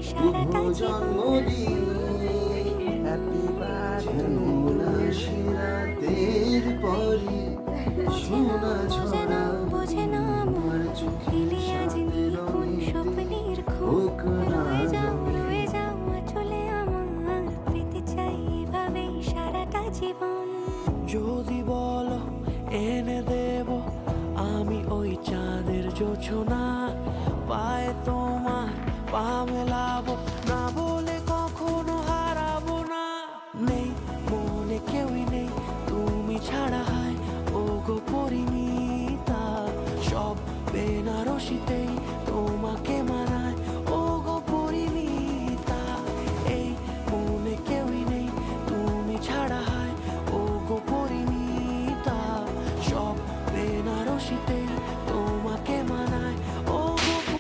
শুভ জন্মদিন, happy birthday. রাতের পরে সোনা ঝরা বোঝে না তোমার চোখে দিলে আজ নিখুন স্বপ্নের খুন। রয়ে যাও চলে আমার, পেতে চাই এভাবেই সারাটা জীবন। যদি বলো এনে দেব আমি ওই চাঁদের জোছনা, পায়ে তোমার পা মেলাবো, না বলে কখনো হারাবো না। নেই মনে কেউই নেই তুমি ছাড়া, হায় ও গো পরিণীতা, সব বেনারসিতেই